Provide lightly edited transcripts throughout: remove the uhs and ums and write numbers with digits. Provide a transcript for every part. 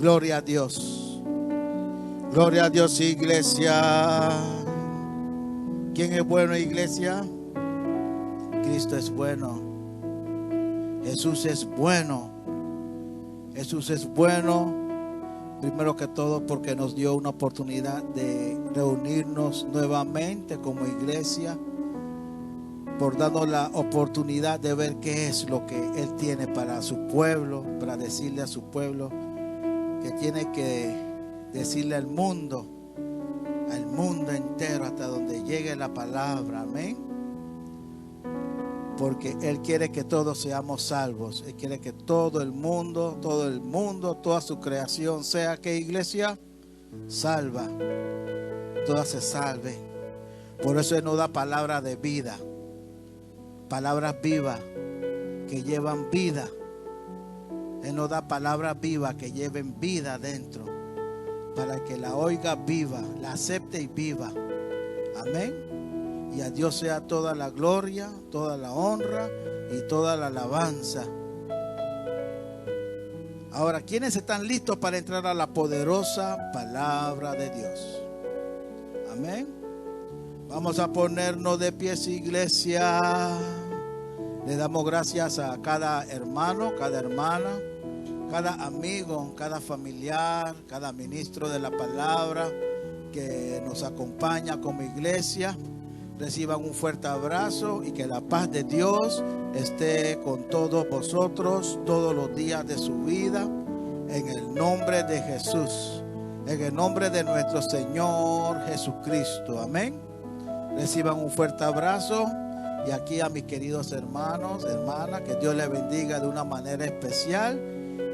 Gloria a Dios. Gloria a Dios, iglesia. ¿Quién es bueno, iglesia? Cristo es bueno. Jesús es bueno. Jesús es bueno. Primero que todo porque nos dio una oportunidad de reunirnos nuevamente como iglesia. Por darnos la oportunidad de ver qué es lo que Él tiene para su pueblo. Para decirle a su pueblo que tiene que decirle al mundo entero, hasta donde llegue la palabra. Amén. Porque Él quiere que todos seamos salvos. Él quiere que todo el mundo, toda su creación sea, ¿qué, iglesia? Salva. Toda se salve. Por eso Él nos da palabra de vida. Palabras vivas que llevan vida. Él nos da palabras vivas que lleven vida dentro, para que la oiga viva, la acepte y viva. Amén. Y a Dios sea toda la gloria, toda la honra y toda la alabanza. Ahora, ¿quiénes están listos para entrar a la poderosa palabra de Dios? Amén. Vamos a ponernos de pies, iglesia. Le damos gracias a cada hermano, cada hermana, cada amigo, cada familiar, cada ministro de la palabra que nos acompaña como iglesia. Reciban un fuerte abrazo y que la paz de Dios esté con todos vosotros todos los días de su vida, en el nombre de Jesús, en el nombre de nuestro Señor Jesucristo. Amén. Reciban un fuerte abrazo. Y aquí a mis queridos hermanos, hermanas, que Dios les bendiga de una manera especial.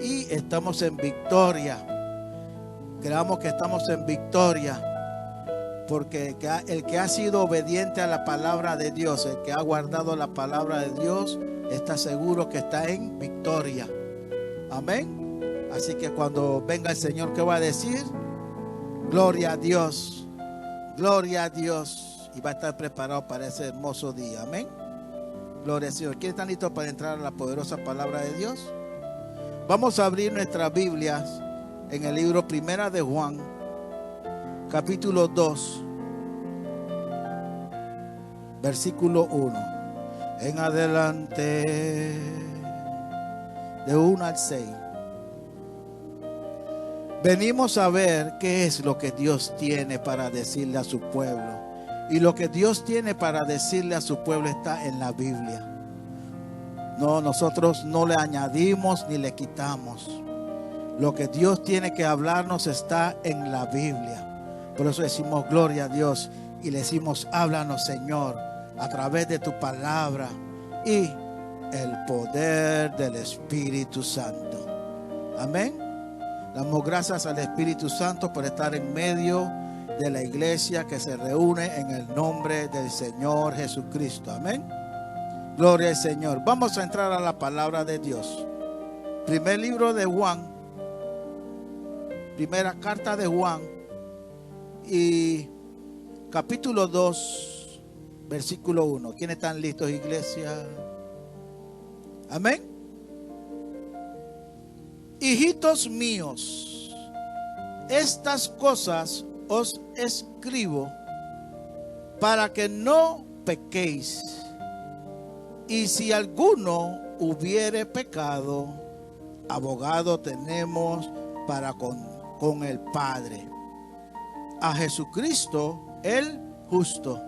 Y estamos en victoria. Creamos que estamos en victoria. Porque el que ha sido obediente a la palabra de Dios, el que ha guardado la palabra de Dios, está seguro que está en victoria. Amén. Así que cuando venga el Señor, ¿qué va a decir? Gloria a Dios. Gloria a Dios. Y va a estar preparado para ese hermoso día. Amén. Gloria al Señor. ¿Quiénes están listos para entrar a la poderosa palabra de Dios? Vamos a abrir nuestras Biblias en el libro Primera de Juan, capítulo 2, versículo 1. En adelante, de 1 al 6. Venimos a ver qué es lo que Dios tiene para decirle a su pueblo. Y lo que Dios tiene para decirle a su pueblo está en la Biblia. No, nosotros no le añadimos ni le quitamos. Lo que Dios tiene que hablarnos está en la Biblia. Por eso decimos gloria a Dios y le decimos háblanos, Señor, a través de tu palabra y el poder del Espíritu Santo. Amén. Damos gracias al Espíritu Santo por estar en medio de la iglesia que se reúne en el nombre del Señor Jesucristo. Amén. Gloria al Señor. Vamos a entrar a la palabra de Dios. Primer libro de Juan, primera carta de Juan, y capítulo 2, versículo 1. ¿Quiénes están listos, iglesia? Amén. Hijitos míos, estas cosas os escribo para que no pequéis. Y si alguno hubiere pecado, abogado tenemos para con el Padre, a Jesucristo el justo.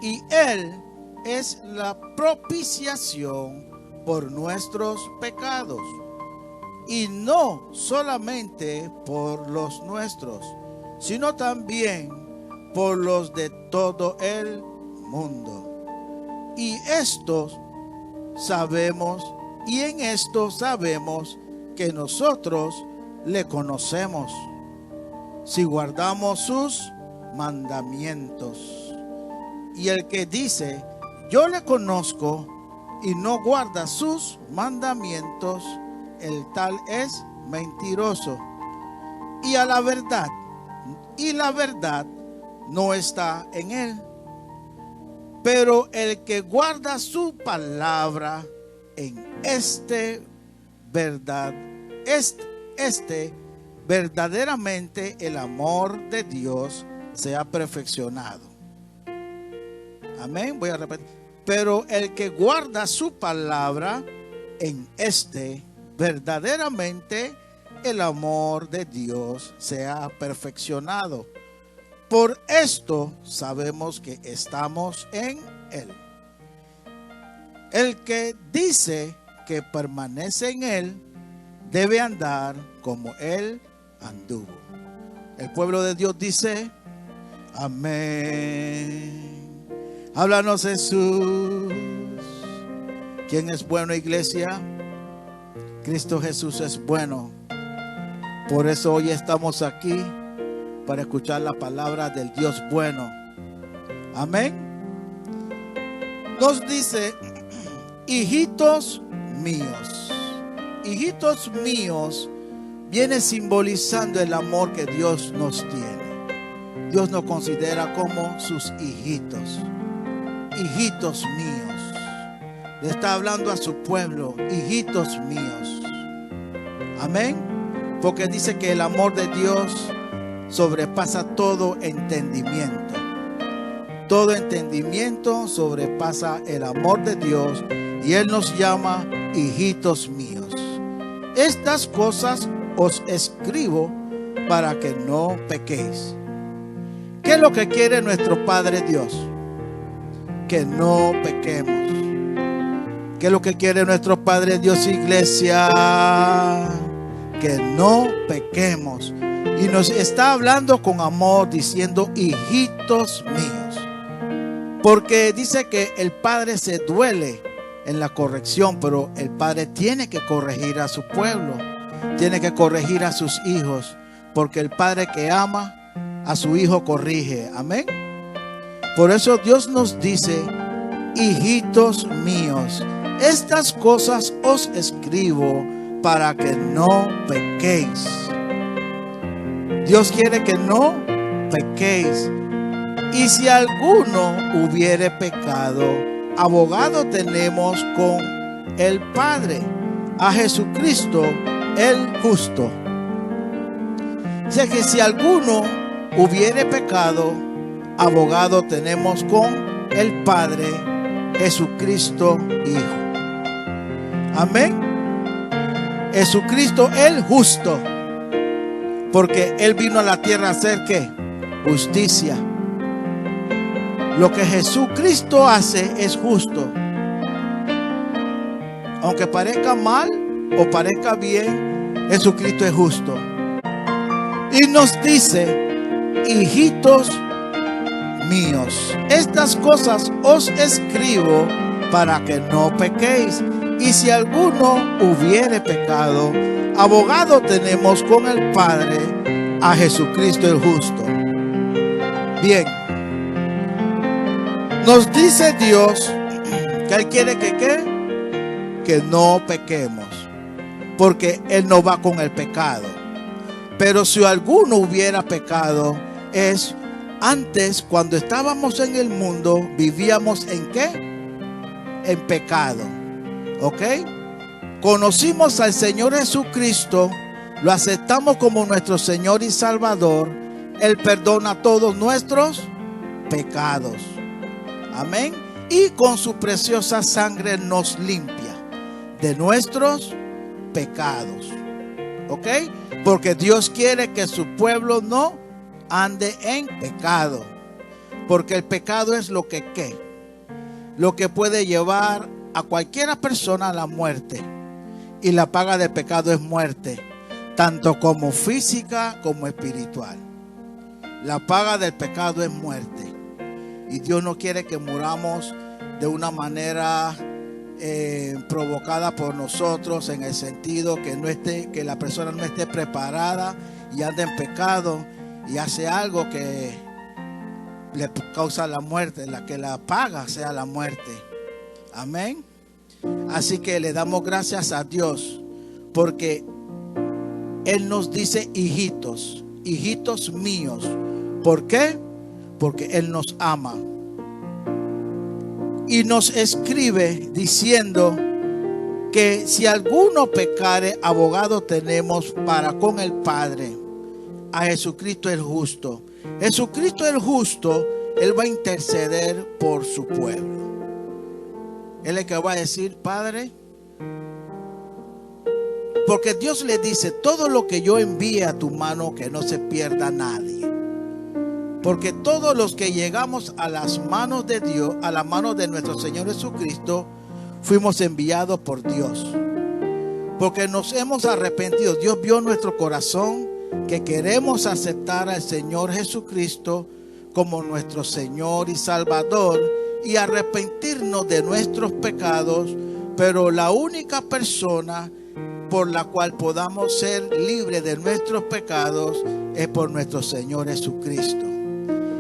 Y Él es la propiciación por nuestros pecados. Y no solamente por los nuestros, sino también por los de todo el mundo. Y estos sabemos, y en esto sabemos que nosotros le conocemos, si guardamos sus mandamientos. Y el que dice, yo le conozco, y no guarda sus mandamientos, el tal es mentiroso. Y la verdad no está en él. Pero el que guarda su palabra, en verdad este verdaderamente el amor de Dios sea perfeccionado. Amén. Voy a repetir. Pero el que guarda su palabra, en este verdaderamente el amor de Dios sea perfeccionado. Por esto sabemos que estamos en Él. El que dice que permanece en Él debe andar como Él anduvo. El pueblo de Dios dice: amén. Háblanos, Jesús. ¿Quién es bueno, iglesia? Cristo Jesús es bueno. Por eso hoy estamos aquí, para escuchar la palabra del Dios bueno. Amén. Nos dice: hijitos míos. Hijitos míos viene simbolizando el amor que Dios nos tiene. Dios nos considera como sus hijitos. Hijitos míos. Le está hablando a su pueblo: hijitos míos. Amén. Porque dice que el amor de Dios sobrepasa todo entendimiento. Todo entendimiento sobrepasa el amor de Dios, y Él nos llama hijitos míos. Estas cosas os escribo para que no pequéis. ¿Qué es lo que quiere nuestro Padre Dios? Que no pequemos. ¿Qué es lo que quiere nuestro Padre Dios, iglesia? Que no pequemos. Y nos está hablando con amor, diciendo: hijitos míos. Porque dice que el Padre se duele en la corrección, pero el Padre tiene que corregir a su pueblo, tiene que corregir a sus hijos, porque el Padre que ama a su hijo corrige. Amén. Por eso Dios nos dice: hijitos míos, estas cosas os escribo para que no pequéis. Dios quiere que no pequéis. Y si alguno hubiere pecado, abogado tenemos con el Padre, a Jesucristo el justo. Dice que si alguno hubiere pecado, abogado tenemos con el Padre, Jesucristo Hijo. Amén. Jesucristo el justo. Porque Él vino a la tierra a hacer ¿qué? Justicia. Lo que Jesucristo hace es justo. Aunque parezca mal o parezca bien, Jesucristo es justo. Y nos dice: hijitos míos, estas cosas os escribo para que no pequéis. Y si alguno hubiere pecado, abogado tenemos con el Padre, a Jesucristo el justo. Bien. Nos dice Dios que Él quiere que ¿qué? Que no pequemos, porque Él no va con el pecado. Pero si alguno hubiera pecado, es antes, cuando estábamos en el mundo, vivíamos ¿en qué? En pecado. ¿Ok? Conocimos al Señor Jesucristo, lo aceptamos como nuestro Señor y Salvador. Él perdona todos nuestros pecados. Amén. Y con su preciosa sangre nos limpia de nuestros pecados. ¿Ok? Porque Dios quiere que su pueblo no ande en pecado. Porque el pecado es lo que ¿qué? Lo que puede llevar a cualquiera persona a la muerte. Y la paga del pecado es muerte, tanto como física como espiritual. La paga del pecado es muerte. Y Dios no quiere que muramos de una manera provocada por nosotros, en el sentido que la persona no esté preparada y anda en pecado y hace algo que le causa la muerte, la que la paga sea la muerte. Amén. Así que le damos gracias a Dios, porque Él nos dice hijitos, hijitos míos. ¿Por qué? Porque Él nos ama. Y nos escribe diciendo: que si alguno pecare, abogado tenemos para con el Padre, a Jesucristo el justo. Jesucristo el justo, Él va a interceder por su pueblo. Él es el que va a decir: Padre, porque Dios le dice: todo lo que yo envíe a tu mano, que no se pierda nadie. Porque todos los que llegamos a las manos de Dios, a la mano de nuestro Señor Jesucristo, fuimos enviados por Dios. Porque nos hemos arrepentido. Dios vio nuestro corazón, que queremos aceptar al Señor Jesucristo como nuestro Señor y Salvador, y arrepentirnos de nuestros pecados. Pero la única persona por la cual podamos ser libres de nuestros pecados es por nuestro Señor Jesucristo.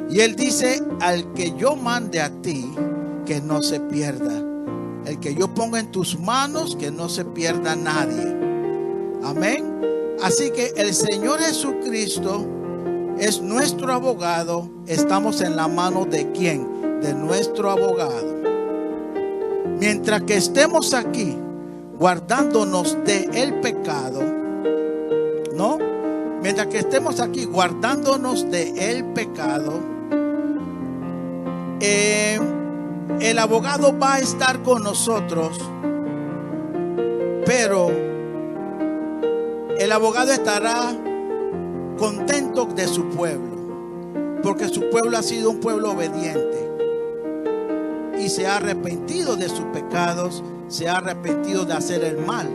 Y Él dice: al que yo mande a ti, que no se pierda. El que yo ponga en tus manos, que no se pierda nadie. Amén. Así que el Señor Jesucristo es nuestro abogado. Estamos en la mano de ¿quién? De nuestro abogado. Mientras que estemos aquí guardándonos del pecado, ¿no? Mientras que estemos aquí guardándonos del pecado, el abogado va a estar con nosotros, pero el abogado estará contento de su pueblo, porque su pueblo ha sido un pueblo obediente y se ha arrepentido de sus pecados, se ha arrepentido de hacer el mal.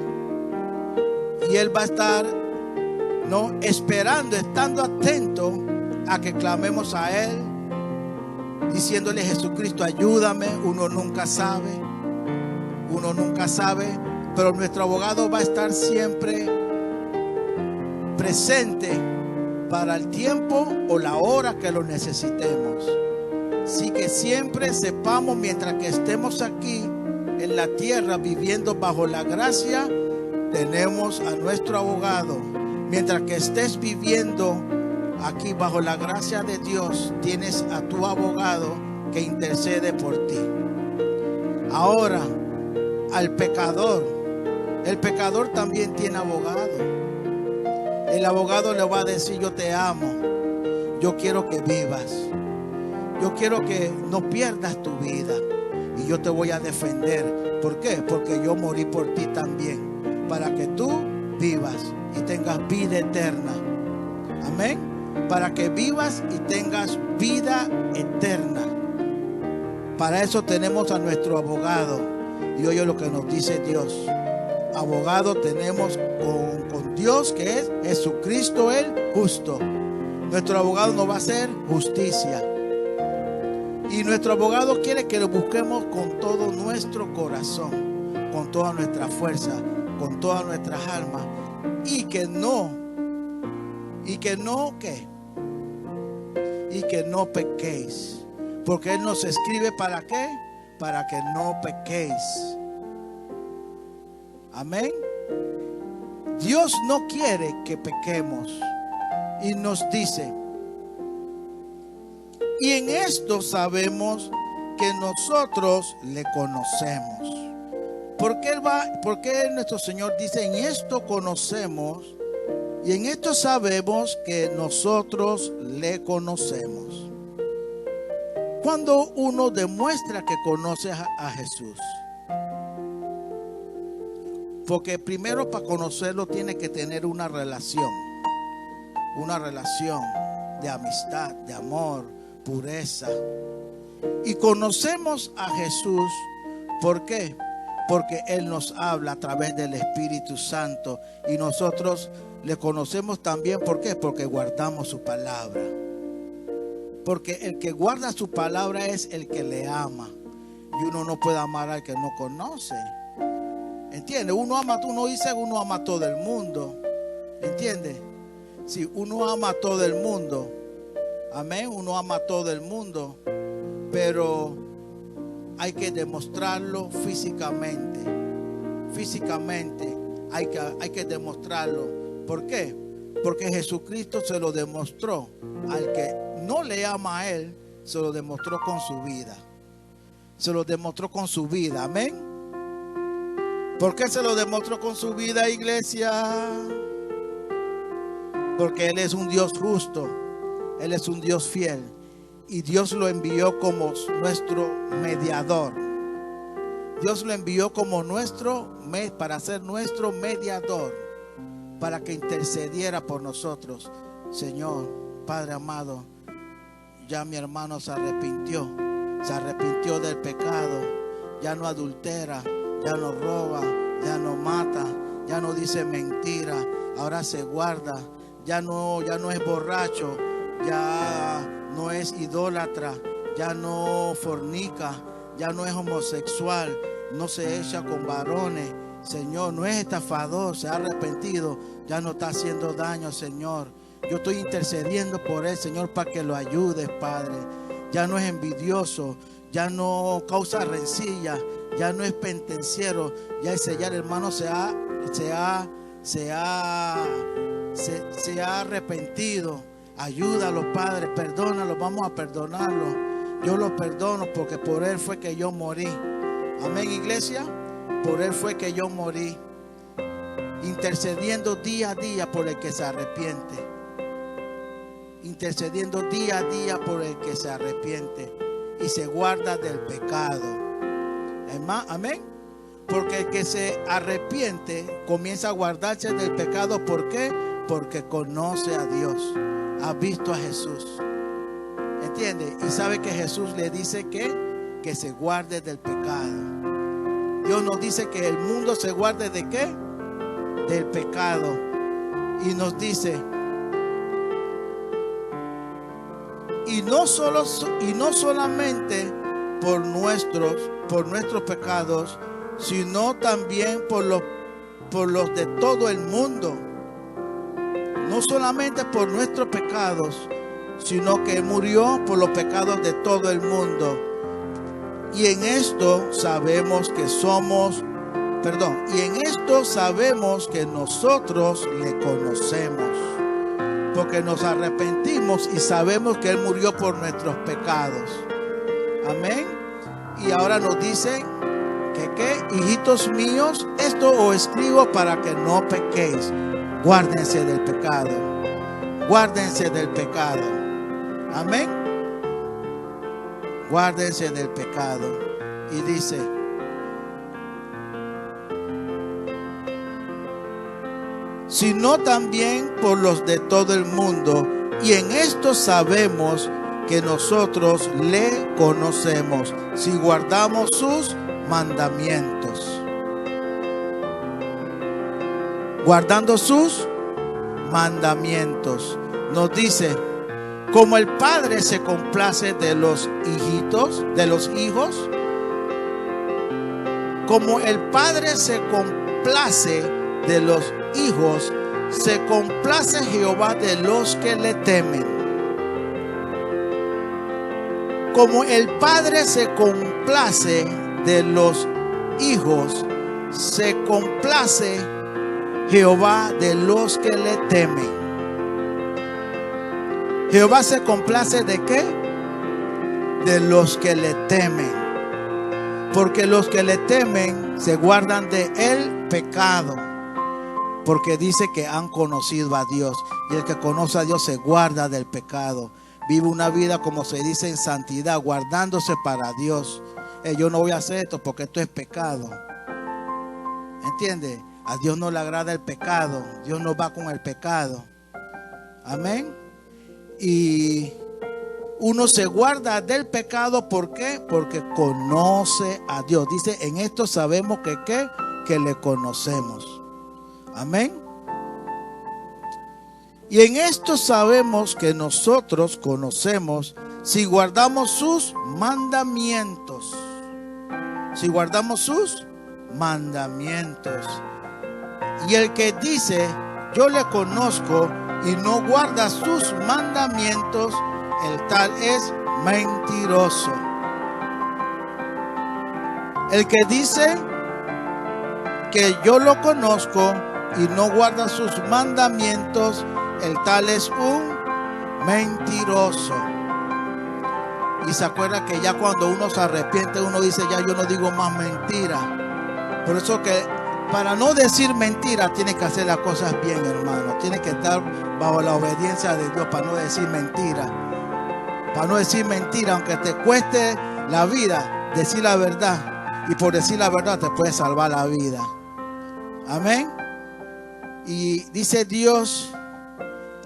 Y Él va a estar, ¿no?, esperando, estando atento a que clamemos a Él, diciéndole: Jesucristo, ayúdame. Uno nunca sabe, pero nuestro abogado va a estar siempre presente para el tiempo o la hora que lo necesitemos. Así que siempre sepamos, mientras que estemos aquí en la tierra viviendo bajo la gracia, tenemos a nuestro abogado. Mientras que estés viviendo aquí bajo la gracia de Dios, tienes a tu abogado que intercede por ti. Ahora, al pecador, el pecador también tiene abogado. El abogado le va a decir: yo te amo, yo quiero que vivas, yo quiero que no pierdas tu vida, y yo te voy a defender. ¿Por qué? Porque yo morí por ti también, para que tú vivas y tengas vida eterna. Amén. Para que vivas y tengas vida eterna. Para eso tenemos a nuestro abogado. Y oye lo que nos dice Dios. Abogado tenemos con Dios, que es Jesucristo el justo. Nuestro abogado nos va a hacer justicia. Y nuestro abogado quiere que lo busquemos con todo nuestro corazón, con toda nuestra fuerza, con todas nuestras almas. Y que no pequéis. Porque Él nos escribe ¿para qué? Para que no pequéis. Amén. Dios no quiere que pequemos. Y nos dice: y en esto sabemos que nosotros le conocemos. Porque nuestro Señor dice: en esto conocemos y en esto sabemos que nosotros le conocemos. Cuando uno demuestra que conoce a Jesús. Porque primero, para conocerlo, tiene que tener una relación de amistad, de amor, pureza. Y conocemos a Jesús, ¿por qué? Porque Él nos habla a través del Espíritu Santo, y nosotros le conocemos también. ¿Por qué? Porque guardamos su palabra. Porque el que guarda su palabra es el que le ama, y uno no puede amar al que no conoce. ¿Entiende? Uno ama a todo el mundo. ¿Entiende? Si uno ama a todo el mundo, amén, uno ama a todo el mundo, pero hay que demostrarlo físicamente. Físicamente hay que demostrarlo. ¿Por qué? Porque Jesucristo se lo demostró. Al que no le ama a Él, se lo demostró con su vida. Se lo demostró con su vida. Amén. ¿Por qué se lo demostró con su vida, iglesia? Porque Él es un Dios justo, Él es un Dios fiel, y Dios lo envió como nuestro mediador. Dios lo envió como para ser nuestro mediador, para que intercediera por nosotros. Señor, Padre amado, ya mi hermano se arrepintió del pecado, ya no adultera, ya no roba, ya no mata, ya no dice mentira, ahora se guarda, ya no es borracho, ya no es idólatra, ya no fornica, ya no es homosexual, no se echa con varones, Señor, no es estafador, se ha arrepentido, ya no está haciendo daño, Señor. Yo estoy intercediendo por él, Señor, para que lo ayudes, Padre. Ya no es envidioso, ya no causa rencilla, ya no es penitenciero, ya el hermano se ha arrepentido. Ayúdalo, Padre, perdónalo, vamos a perdonarlo. Yo lo perdono porque por él fue que yo morí. Amén, iglesia. Por él fue que yo morí, intercediendo día a día por el que se arrepiente. Intercediendo día a día por el que se arrepiente y se guarda del pecado. Amén. Porque el que se arrepiente comienza a guardarse del pecado. ¿Por qué? Porque conoce a Dios, ha visto a Jesús, ¿entiende? Y sabe que Jesús le dice que se guarde del pecado. Dios nos dice que el mundo se guarde ¿de qué? Del pecado. Y nos dice, y no solamente por nuestros pecados, sino también por los de todo el mundo. No solamente por nuestros pecados, sino que murió por los pecados de todo el mundo. Y en esto sabemos que nosotros le conocemos, porque nos arrepentimos y sabemos que Él murió por nuestros pecados. Amén. Y ahora nos dice que hijitos míos, esto os escribo para que no pequéis. Guárdense del pecado. Guárdense del pecado. Amén. Guárdense del pecado. Y dice, sino también por los de todo el mundo. Y en esto sabemos que nosotros le conocemos, si guardamos sus mandamientos. Guardando sus mandamientos. Nos dice, como el Padre se complace de los hijos, como el Padre se complace de los hijos, se complace Jehová de los que le temen. Como el Padre se complace de los hijos, se complace Jehová de los que le temen. Jehová se complace ¿de qué? De los que le temen. Porque los que le temen se guardan de el pecado. Porque dice que han conocido a Dios. Y el que conoce a Dios se guarda del pecado. Vive una vida, como se dice, en santidad, guardándose para Dios. Yo no voy a hacer esto porque esto es pecado. ¿Entiende? A Dios no le agrada el pecado. Dios no va con el pecado. Amén. Y uno se guarda del pecado. ¿Por qué? Porque conoce a Dios. Dice, en esto sabemos que le conocemos. Amén. Y en esto sabemos que nosotros conocemos si guardamos sus mandamientos. Si guardamos sus mandamientos. Y el que dice, yo le conozco, y no guarda sus mandamientos, el tal es mentiroso. El que dice que yo lo conozco y no guarda sus mandamientos, el tal es un mentiroso. Y se acuerda que ya cuando uno se arrepiente, uno dice, ya yo no digo más mentira. Por eso que para no decir mentira, tienes que hacer las cosas bien, hermano. Tienes que estar bajo la obediencia de Dios para no decir mentira. Para no decir mentira, aunque te cueste la vida, decir la verdad. Y por decir la verdad te puede salvar la vida. Amén. Y dice Dios,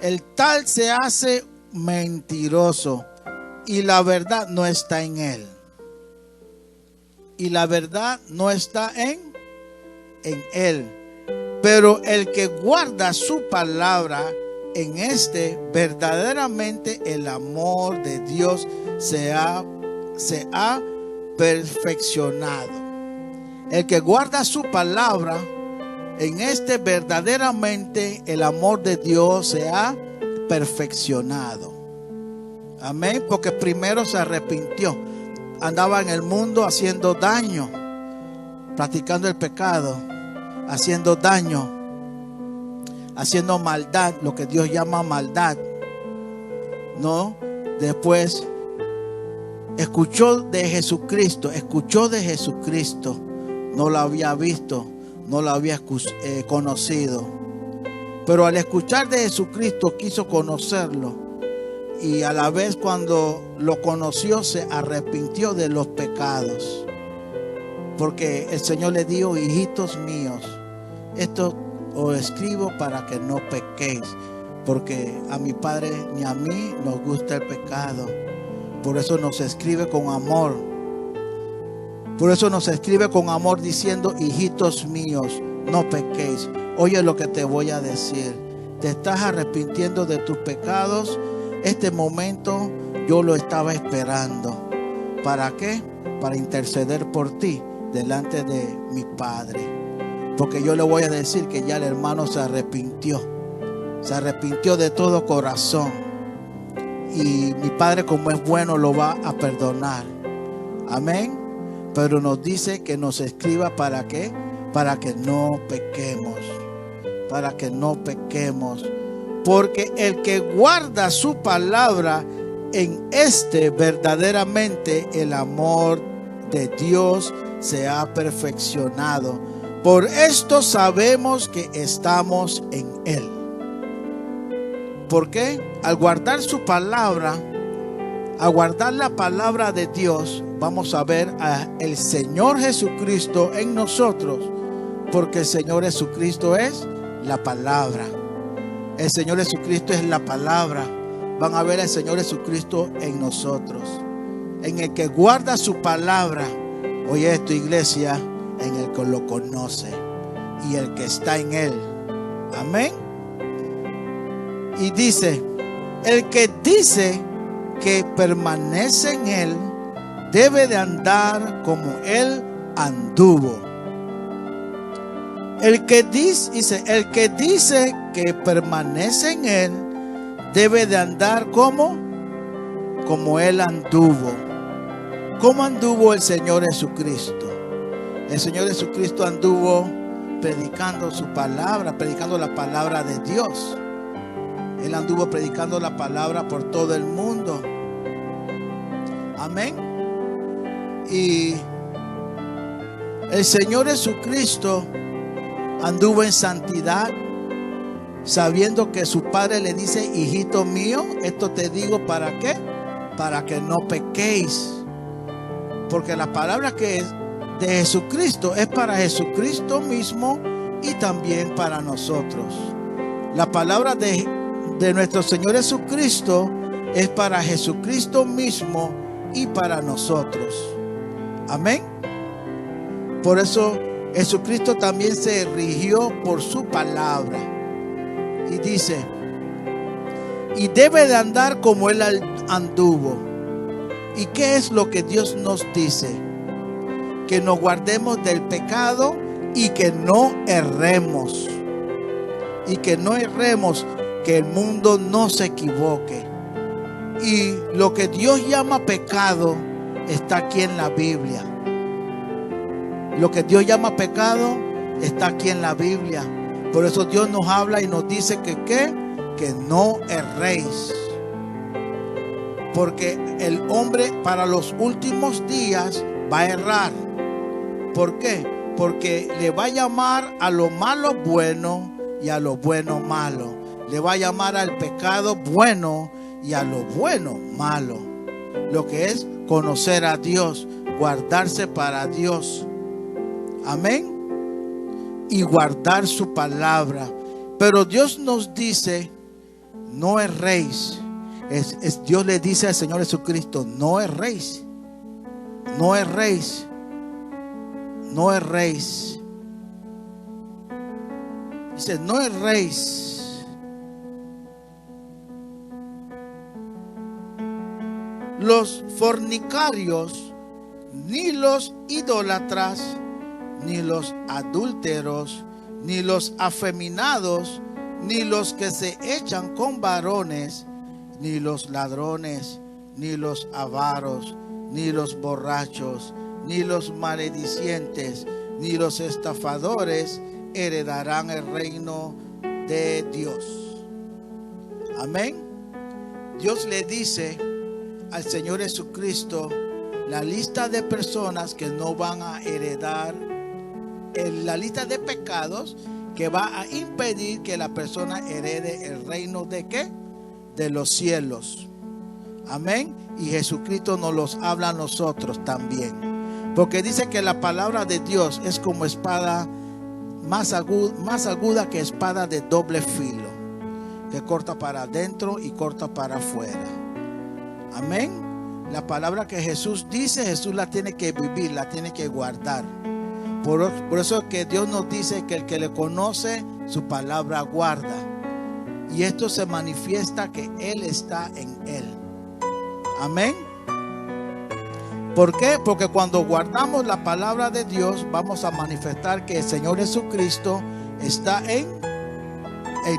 el tal se hace mentiroso y la verdad no está en él. Y la verdad no está en él. Pero el que guarda su palabra, en este verdaderamente el amor de Dios se ha perfeccionado. El que guarda su palabra, en este verdaderamente el amor de Dios se ha perfeccionado. Amén. Porque primero se arrepintió. Andaba en el mundo haciendo daño, practicando el pecado, haciendo daño, haciendo maldad, lo que Dios llama maldad. No, después escuchó de Jesucristo, no lo había visto, no lo había conocido, pero al escuchar de Jesucristo quiso conocerlo. Y a la vez cuando lo conoció se arrepintió de los pecados. Porque el Señor le dijo: hijitos míos, esto os escribo para que no pequéis. Porque a mi Padre ni a mí nos gusta el pecado. Por eso nos escribe con amor. Por eso nos escribe con amor diciendo: hijitos míos, no pequéis. Oye lo que te voy a decir. Te estás arrepintiendo de tus pecados. Este momento yo lo estaba esperando. ¿Para qué? Para interceder por ti delante de mi Padre. Porque yo le voy a decir que ya el hermano se arrepintió. Se arrepintió de todo corazón. Y mi Padre, como es bueno, lo va a perdonar. Amén. Pero nos dice que nos escriba ¿para qué? Para que no pequemos. Para que no pequemos. Porque el que guarda su palabra, en este verdaderamente el amor de Dios se ha perfeccionado. Por esto sabemos que estamos en Él. ¿Por qué? Al guardar su palabra, al guardar la palabra de Dios, vamos a ver al Señor Jesucristo en nosotros. Porque el Señor Jesucristo es la palabra. El Señor Jesucristo es la palabra. Van a ver al Señor Jesucristo en nosotros. En el que guarda su palabra. Oye esto, iglesia, en el que lo conoce y el que está en Él. Amén. Y dice: el que dice que permanece en Él debe de andar como Él anduvo. El que dice que permanece en Él debe de andar como Él anduvo. ¿Cómo anduvo el Señor Jesucristo? El Señor Jesucristo anduvo predicando su palabra, predicando la palabra de Dios. Él anduvo predicando la palabra por todo el mundo. Amén. Y el Señor Jesucristo anduvo en santidad, sabiendo que su Padre le dice: hijito mío, esto te digo ¿para qué? Para que no pequéis. Porque la palabra que es de Jesucristo es para Jesucristo mismo y también para nosotros. La palabra de nuestro Señor Jesucristo es para Jesucristo mismo y para nosotros. Amén. Por eso Jesucristo también se rigió por su palabra. Y dice: y debe de andar como Él anduvo. ¿Y qué es lo que Dios nos dice? Que nos guardemos del pecado y que no erremos. Y que no erremos, que el mundo no se equivoque. Y lo que Dios llama pecado está aquí en la Biblia. Lo que Dios llama pecado está aquí en la Biblia. Por eso Dios nos habla y nos dice que no erréis. Porque el hombre para los últimos días va a errar. ¿Por qué? Porque le va a llamar a lo malo bueno y a lo bueno malo. Le va a llamar al pecado bueno y a lo bueno malo. Lo que es conocer a Dios, guardarse para Dios. Amén. Y guardar su palabra. Pero Dios nos dice, no erréis. Dios le dice al Señor Jesucristo, no erréis. No erréis. No erréis. Dice, no erréis. Los fornicarios, ni los idólatras, ni los adúlteros, ni los afeminados, ni los que se echan con varones, ni los ladrones, ni los avaros, ni los borrachos, ni los maledicientes, ni los estafadores heredarán el reino de Dios. Amén. Dios le dice al Señor Jesucristo la lista de personas que no van a heredar, la lista de pecados que va a impedir que la persona herede el reino de ¿qué? De los cielos. Amén. Y Jesucristo nos los habla a nosotros también. Porque dice que la palabra de Dios es como espada más aguda que espada de doble filo, que corta para adentro y corta para afuera. Amén. La palabra que Jesús dice, Jesús la tiene que vivir, la tiene que guardar. Por eso que Dios nos dice que el que le conoce, su palabra guarda. Y esto se manifiesta que Él está en él. Amén. ¿Por qué? Porque cuando guardamos la palabra de Dios, vamos a manifestar que el Señor Jesucristo está en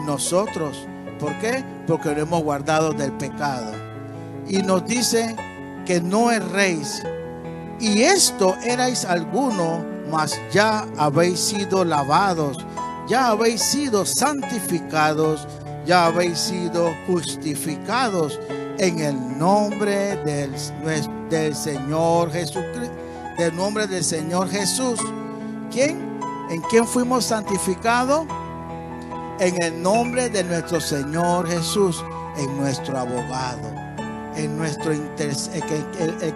nosotros. ¿Por qué? Porque lo hemos guardado del pecado. Y nos dice que no erréis. Y esto erais alguno, mas ya habéis sido lavados, ya habéis sido santificados, ya habéis sido justificados en el nombre del Señor Jesucristo, del nombre del Señor Jesús. ¿Quién? ¿En quién fuimos santificados? En el nombre de nuestro Señor Jesús, en nuestro abogado, en nuestro el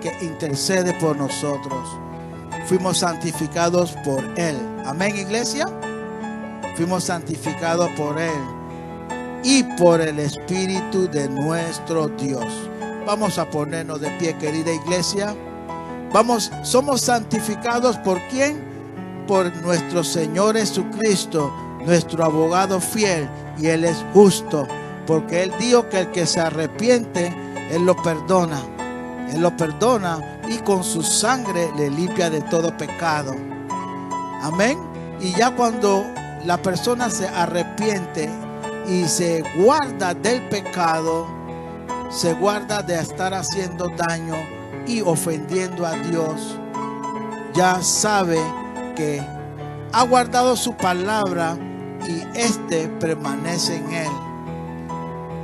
que intercede por nosotros. Fuimos santificados por Él. Amén, iglesia. Fuimos santificados por Él y por el Espíritu de nuestro Dios. Vamos a ponernos de pie, querida iglesia. Somos santificados ¿por quién? Por nuestro Señor Jesucristo, nuestro abogado fiel, y Él es justo, porque Él dijo que el que se arrepiente, Él lo perdona. Él lo perdona y con su sangre le limpia de todo pecado. Amén. Y ya cuando la persona se arrepiente y se guarda del pecado, se guarda de estar haciendo daño y ofendiendo a Dios, ya sabe que ha guardado su palabra y éste permanece en él.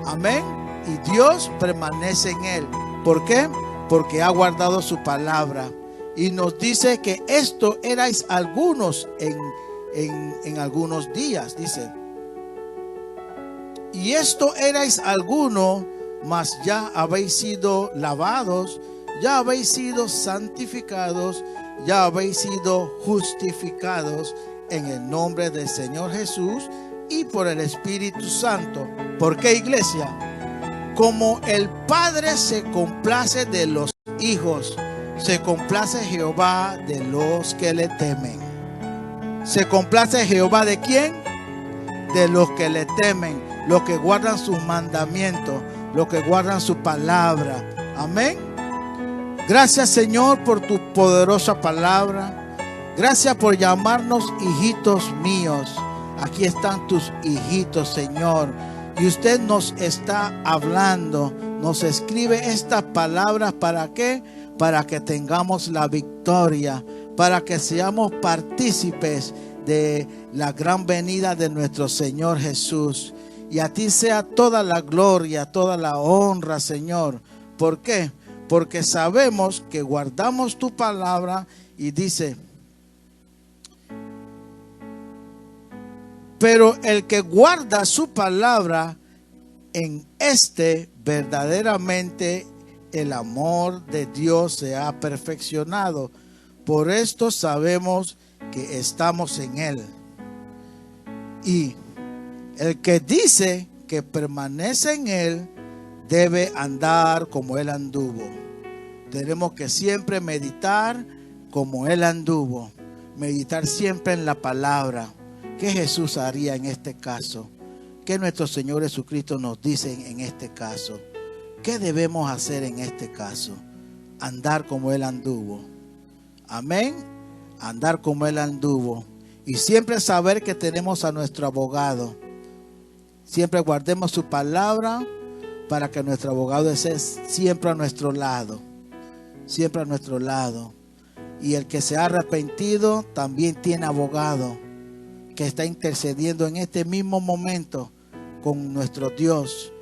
Amén. Y Dios permanece en él. ¿Por qué? Porque ha guardado su palabra. Y nos dice que esto erais algunos en algunos días, dice. Y esto erais algunos, mas ya habéis sido lavados, ya habéis sido santificados, ya habéis sido justificados en el nombre del Señor Jesús y por el Espíritu Santo. ¿Por qué, iglesia? Como el Padre se complace de los hijos, se complace Jehová de los que le temen. ¿Se complace Jehová de quién? De los que le temen, los que guardan sus mandamientos, los que guardan su palabra. Amén. Gracias, Señor, por tu poderosa palabra. Gracias por llamarnos hijitos míos. Aquí están tus hijitos, Señor. Y usted nos está hablando, nos escribe estas palabras. ¿Para qué? Para que tengamos la victoria, para que seamos partícipes de la gran venida de nuestro Señor Jesús. Y a ti sea toda la gloria, toda la honra, Señor. ¿Por qué? Porque sabemos que guardamos tu palabra y dice, Pero el que guarda su palabra, en este verdaderamente el amor de Dios se ha perfeccionado. Por esto sabemos que estamos en Él. Y el que dice que permanece en Él debe andar como Él anduvo. Tenemos que siempre meditar como Él anduvo. Meditar siempre en la palabra. ¿Qué Jesús haría en este caso? ¿Qué nuestro Señor Jesucristo nos dice en este caso? ¿Qué debemos hacer en este caso? Andar como Él anduvo. Amén. Andar como Él anduvo. Y siempre saber que tenemos a nuestro abogado. Siempre guardemos su palabra para que nuestro abogado esté siempre a nuestro lado. Siempre a nuestro lado. Y el que se ha arrepentido también tiene abogado, que está intercediendo en este mismo momento con nuestro Dios,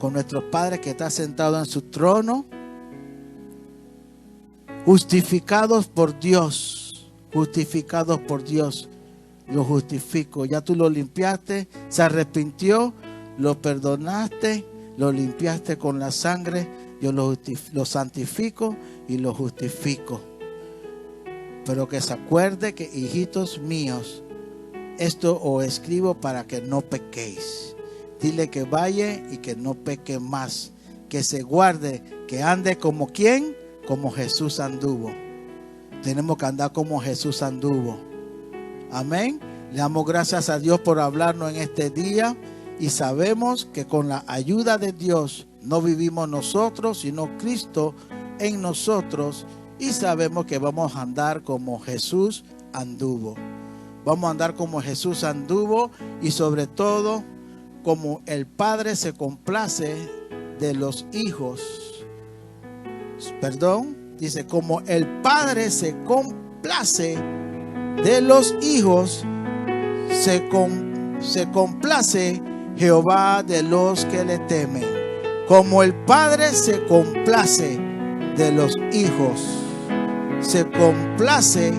con nuestro Padre que está sentado en su trono, justificados por Dios, justificados por Dios. Lo justifico, ya tú lo limpiaste, se arrepintió, lo perdonaste, lo limpiaste con la sangre, yo lo santifico y lo justifico. Pero que se acuerde que, hijitos míos, esto os escribo para que no pequéis. Dile que vaya y que no peque más. Que se guarde, que ande como ¿quién? Como Jesús anduvo. Tenemos que andar como Jesús anduvo. Amén. Le damos gracias a Dios por hablarnos en este día. Y sabemos que con la ayuda de Dios no vivimos nosotros, sino Cristo en nosotros. Y sabemos que vamos a andar como Jesús anduvo. Vamos a andar como Jesús anduvo y sobre todo como el Padre se complace de los hijos. Perdón, dice como el Padre se complace de los hijos, se complace Jehová de los que le temen. Como el Padre se complace de los hijos, se complace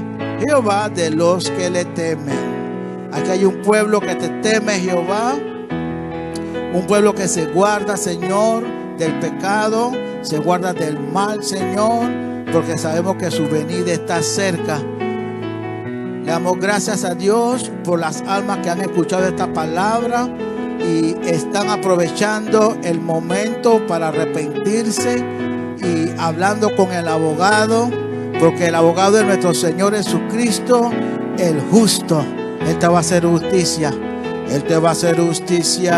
Jehová de los que le temen. Aquí hay un pueblo que te teme, Jehová. Un pueblo que se guarda, Señor, del pecado, se guarda del mal, Señor, porque sabemos que su venida está cerca. Le damos gracias a Dios por las almas que han escuchado esta palabra y están aprovechando el momento para arrepentirse y hablando con el abogado, porque el abogado es nuestro Señor Jesucristo, el justo. Él te va a hacer justicia. Él te va a hacer justicia.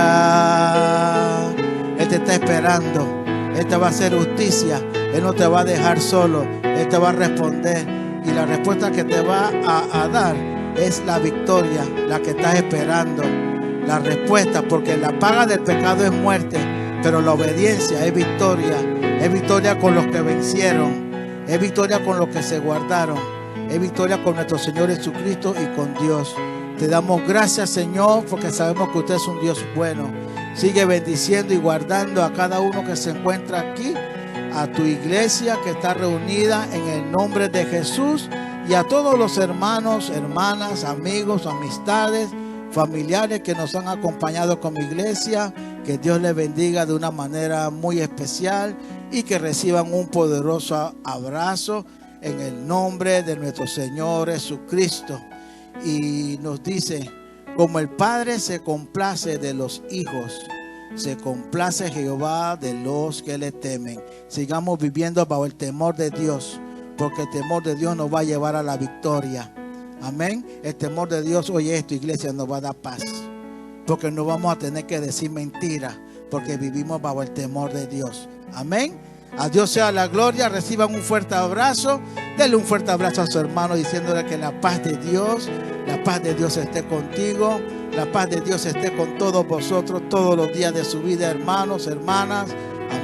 Él te está esperando. Él te va a hacer justicia. Él no te va a dejar solo. Él te va a responder. Y la respuesta que te va a dar es la victoria, la que estás esperando. La respuesta, porque la paga del pecado es muerte, pero la obediencia es victoria. Es victoria con los que vencieron. Es victoria con los que se guardaron. Es victoria con nuestro Señor Jesucristo y con Dios. Te damos gracias, Señor, porque sabemos que usted es un Dios bueno. Sigue bendiciendo y guardando a cada uno que se encuentra aquí, a tu iglesia que está reunida en el nombre de Jesús, y a todos los hermanos, hermanas, amigos, amistades, familiares que nos han acompañado con mi iglesia. Que Dios les bendiga de una manera muy especial y que reciban un poderoso abrazo en el nombre de nuestro Señor Jesucristo. Y nos dice, como el Padre se complace de los hijos, se complace Jehová de los que le temen. Sigamos viviendo bajo el temor de Dios, porque el temor de Dios nos va a llevar a la victoria. Amén. El temor de Dios, oye esto, iglesia, nos va a dar paz, porque no vamos a tener que decir mentiras, porque vivimos bajo el temor de Dios. Amén. A Dios sea la gloria. Reciban un fuerte abrazo. Denle un fuerte abrazo a su hermano diciéndole que la paz de Dios esté contigo. La paz de Dios esté con todos vosotros todos los días de su vida, hermanos, hermanas,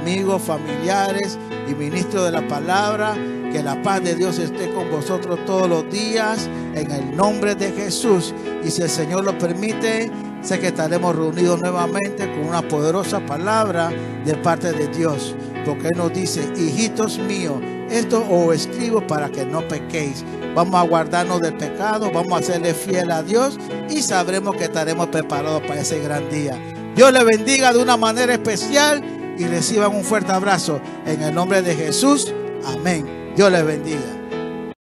amigos, familiares y ministros de la palabra. Que la paz de Dios esté con vosotros todos los días en el nombre de Jesús. Y si el Señor lo permite, sé que estaremos reunidos nuevamente con una poderosa palabra de parte de Dios. Porque Él nos dice, hijitos míos, esto os escribo para que no pequéis. Vamos a guardarnos del pecado, vamos a serle fiel a Dios y sabremos que estaremos preparados para ese gran día. Dios les bendiga de una manera especial y reciban un fuerte abrazo en el nombre de Jesús. Amén. Dios les bendiga.